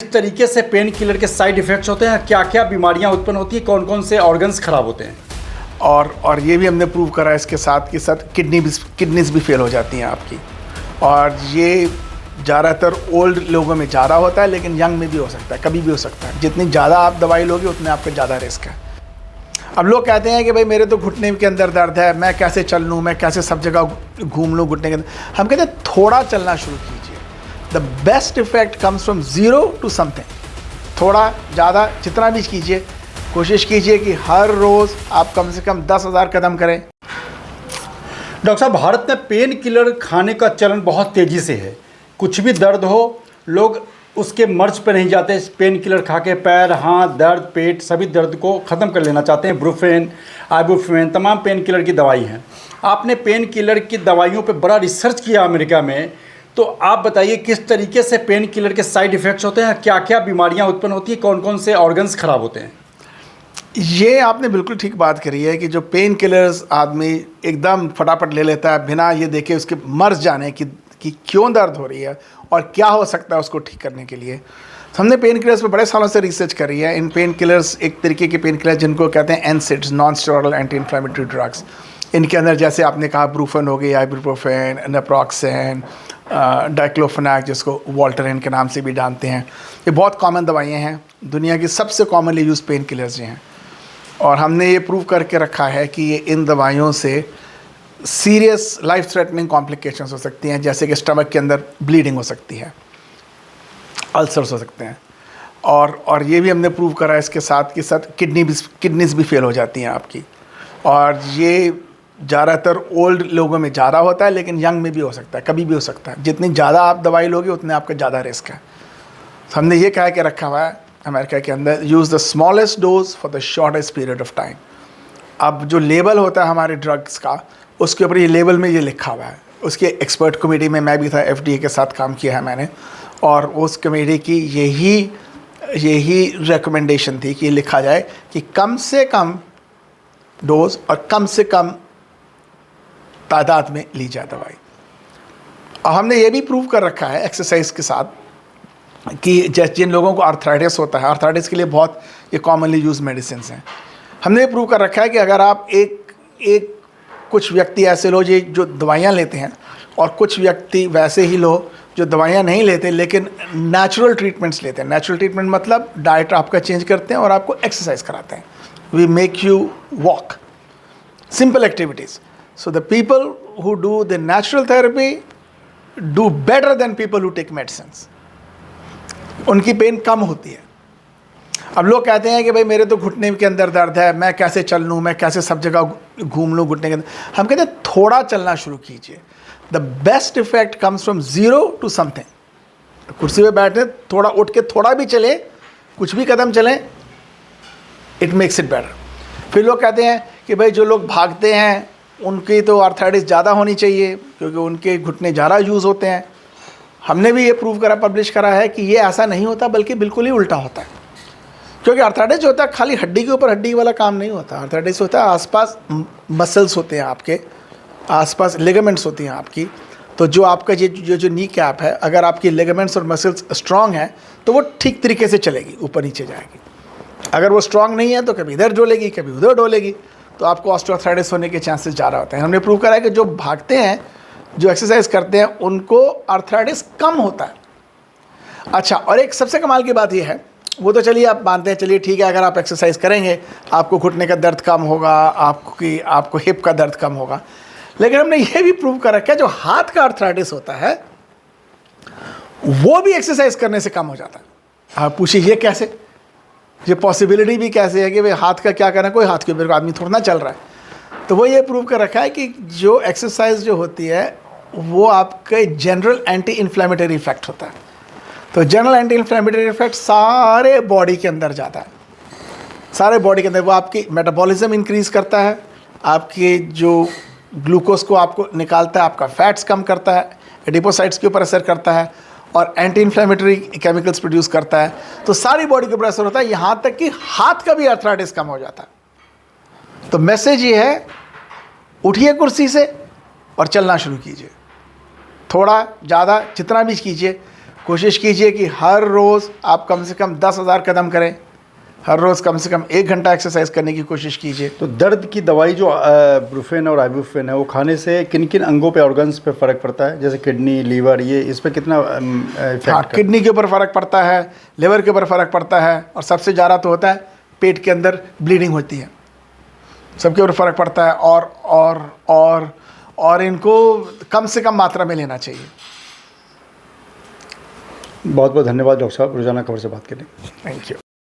किस तरीके से पेन किलर के साइड इफ़ेक्ट्स होते हैं, क्या क्या बीमारियां उत्पन्न होती हैं, कौन कौन से ऑर्गन्स खराब होते हैं। और ये भी हमने प्रूव करा है इसके साथ कि साथ किडनीज भी फेल हो जाती हैं आपकी। और ये ज़्यादातर ओल्ड लोगों में ज़्यादा होता है, लेकिन यंग में भी हो सकता है, कभी भी हो सकता है। जितनी ज़्यादा आप दवाई लोगे उतने आपका ज़्यादा रिस्क है। अब लोग कहते हैं कि भाई मेरे तो घुटने के अंदर दर्द है, मैं कैसे चल लूँ, मैं कैसे सब जगह घूम लूँ घुटने के अंदर। हम कहते हैं थोड़ा चलना शुरू कीजिए। The best effect comes from zero to something. थोड़ा ज़्यादा जितना भी कीजिए, कोशिश कीजिए कि हर रोज़ आप कम से कम 10,000 कदम करें। डॉक्टर साहब, भारत में पेन किलर खाने का चलन बहुत तेज़ी से है। कुछ भी दर्द हो, लोग उसके मर्ज पे नहीं जाते। पेन किलर खा के पैर, हाथ दर्द, पेट सभी दर्द को ख़त्म कर लेना चाहते हैं। ब्रुफेन, आइबुप्रोफेन तमाम पेन किलर की दवाई हैं। आपने पेन किलर की दवाइयों पे बड़ा रिसर्च किया अमेरिका में, तो आप बताइए किस तरीके से पेन किलर के साइड इफ़ेक्ट्स होते हैं, क्या क्या बीमारियां उत्पन्न होती हैं, कौन कौन से ऑर्गन्स खराब होते हैं। ये आपने बिल्कुल ठीक बात करी है कि जो पेन किलर्स आदमी एकदम फटाफट ले लेता है बिना ये देखे उसके मर्ज जाने कि क्यों दर्द हो रही है और क्या हो सकता है उसको ठीक करने के लिए। तो हमने पेन किलर्स पे बड़े सालों से रिसर्च करी है। इन पेन किलर्स एक तरीके के पेन किलर जिनको कहते हैं NSAIDs, non steroidal anti inflammatory drugs. इनके अंदर जैसे आपने कहा ब्रूफेन हो गई, आइबुप्रोफेन, नेप्रोक्सेन, डाइक्लोफेनाक जिसको वॉल्टरेन के नाम से भी जानते हैं। ये बहुत कॉमन दवाइयाँ हैं, दुनिया की सबसे कॉमनली यूज पेन किलर्स ये हैं। और हमने ये प्रूव करके रखा है कि ये इन दवाइयों से सीरियस लाइफ थ्रेटनिंग कॉम्प्लिकेशंस हो सकती हैं, जैसे कि स्टमक के अंदर ब्लीडिंग हो सकती है, अल्सर्स हो सकते हैं। और ये भी हमने प्रूव करा है इसके साथ कि साथ किडनीज भी फेल हो जाती हैं आपकी। और ये ज़्यादातर ओल्ड लोगों में ज़्यादा होता है, लेकिन यंग में भी हो सकता है, कभी भी हो सकता है। जितनी ज़्यादा आप दवाई लोगे उतने आपका ज़्यादा रिस्क है। तो हमने ये कह के रखा हुआ है अमेरिका के अंदर, use the smallest dose for the shortest period of time. अब जो लेबल होता है हमारे ड्रग्स का, उसके ऊपर ये लेबल में ये लिखा हुआ है। उसके एक्सपर्ट कमेटी में मैं भी था, FDA के साथ काम किया है मैंने, और उस कमेटी की यही रिकमेंडेशन थी कि लिखा जाए कि कम से कम डोज और कम से कम तादाद में ली जाए दवाई। और हमने ये भी प्रूव कर रखा है एक्सरसाइज के साथ कि जैसे जिन लोगों को आर्थराइटिस होता है, आर्थराइटिस के लिए बहुत ये कॉमनली यूज मेडिसिन हैं। हमने ये प्रूव कर रखा है कि अगर आप एक कुछ व्यक्ति ऐसे लो जो दवाइयाँ लेते हैं, और कुछ व्यक्ति वैसे ही लो जो दवाइयाँ नहीं लेते लेकिन नेचुरल ट्रीटमेंट्स लेते हैं। नेचुरल ट्रीटमेंट मतलब डाइट आपका चेंज करते हैं और आपको एक्सरसाइज कराते हैं। We make you walk, simple activities. So the people who do the natural therapy do better than people who take medicines. उनकी पेन कम होती है। अब लोग कहते हैं कि भाई मेरे तो घुटने के अंदर दर्द है, मैं कैसे चल लूँ, मैं कैसे सब जगह घूम लूँ घुटने के अंदर। हम कहते हैं थोड़ा चलना शुरू कीजिए। The best effect comes from zero to something. कुर्सी पे बैठे थोड़ा उठ के थोड़ा भी चले, कुछ भी कदम चलें, इट मेक्स इट बेटर। फिर लोग कहते हैं कि भाई जो लोग भागते हैं उनकी तो आर्थराइटिस ज़्यादा होनी चाहिए क्योंकि उनके घुटने ज़्यादा यूज़ होते हैं। हमने भी ये प्रूव करा, पब्लिश करा है कि ये ऐसा नहीं होता, बल्कि बिल्कुल ही उल्टा होता है। क्योंकि आर्थराइटिस जो होता है खाली हड्डी के ऊपर हड्डी वाला काम नहीं होता। आर्थराइटिस होता है आसपास मसल्स होते हैं, आपके आसपास लिगामेंट्स होती हैं आपकी। तो जो आपका जो नी कैप है, अगर आपकी लिगामेंट्स और मसल्स स्ट्रॉन्ग हैं तो वो ठीक तरीके से चलेगी, ऊपर नीचे जाएगी। अगर वो स्ट्रॉन्ग नहीं है तो कभी इधर डोलेगी, कभी उधर डोलेगी, तो आपको ऑस्टियोआर्थराइटिस होने के चांसेस ज़्यादा होते हैं। हमने प्रूव करा है कि जो भागते हैं, जो एक्सरसाइज करते हैं, उनको आर्थराइटिस कम होता है। अच्छा, और एक सबसे कमाल की बात यह है, वो तो चलिए आप मानते हैं, चलिए ठीक है, अगर आप एक्सरसाइज करेंगे आपको घुटने का दर्द कम होगा, आपको हिप का दर्द कम होगा। लेकिन हमने ये भी प्रूव कर रखा है जो हाथ का आर्थराइटिस होता है वो भी एक्सरसाइज करने से कम हो जाता है। आप पूछिए ये कैसे, ये पॉसिबिलिटी भी कैसे है कि भाई हाथ का क्या करना, कोई हाथ के ऊपर आदमी थोड़ा ना चल रहा है। तो वो ये प्रूव कर रखा है कि जो एक्सरसाइज जो होती है वो आपके जनरल एंटी इन्फ्लेमेटरी इफेक्ट होता है। तो जनरल एंटी इन्फ्लेमेटरी इफेक्ट सारे बॉडी के अंदर जाता है, सारे बॉडी के अंदर। वो आपकी मेटाबॉलिज्म इंक्रीज़ करता है, आपके जो ग्लूकोज को आपको निकालता है, आपका फैट्स कम करता है, एडिपोसाइट्स के ऊपर असर करता है, और एंटी इन्फ्लेमेटरी केमिकल्स प्रोड्यूस करता है। तो सारी बॉडी के ऊपर असर होता है, यहाँ तक कि हाथ का भी आर्थराइटिस कम हो जाता है। तो मैसेज ये है, उठिए कुर्सी से और चलना शुरू कीजिए। थोड़ा ज़्यादा जितना भी कीजिए, कोशिश कीजिए कि हर रोज़ आप कम से कम 10,000 कदम करें, हर रोज़ कम से कम 1 घंटा एक्सरसाइज करने की कोशिश कीजिए। तो दर्द की दवाई जो ब्रुफेन और आइबुप्रोफेन है, वो खाने से किन किन अंगों पे, ऑर्गन्स पे फ़र्क पड़ता है? जैसे किडनी, लीवर, ये इस पे कितना इफेक्ट हाँ, किडनी के ऊपर फ़र्क पड़ता है, लिवर के ऊपर फ़र्क पड़ता है, और सबसे ज़्यादा तो होता है पेट के अंदर ब्लीडिंग होती है, सबके ऊपर फ़र्क पड़ता है। और इनको कम से कम मात्रा में लेना चाहिए। बहुत बहुत धन्यवाद डॉक्टर साहब, रोजाना खबर से बात करने। Thank you.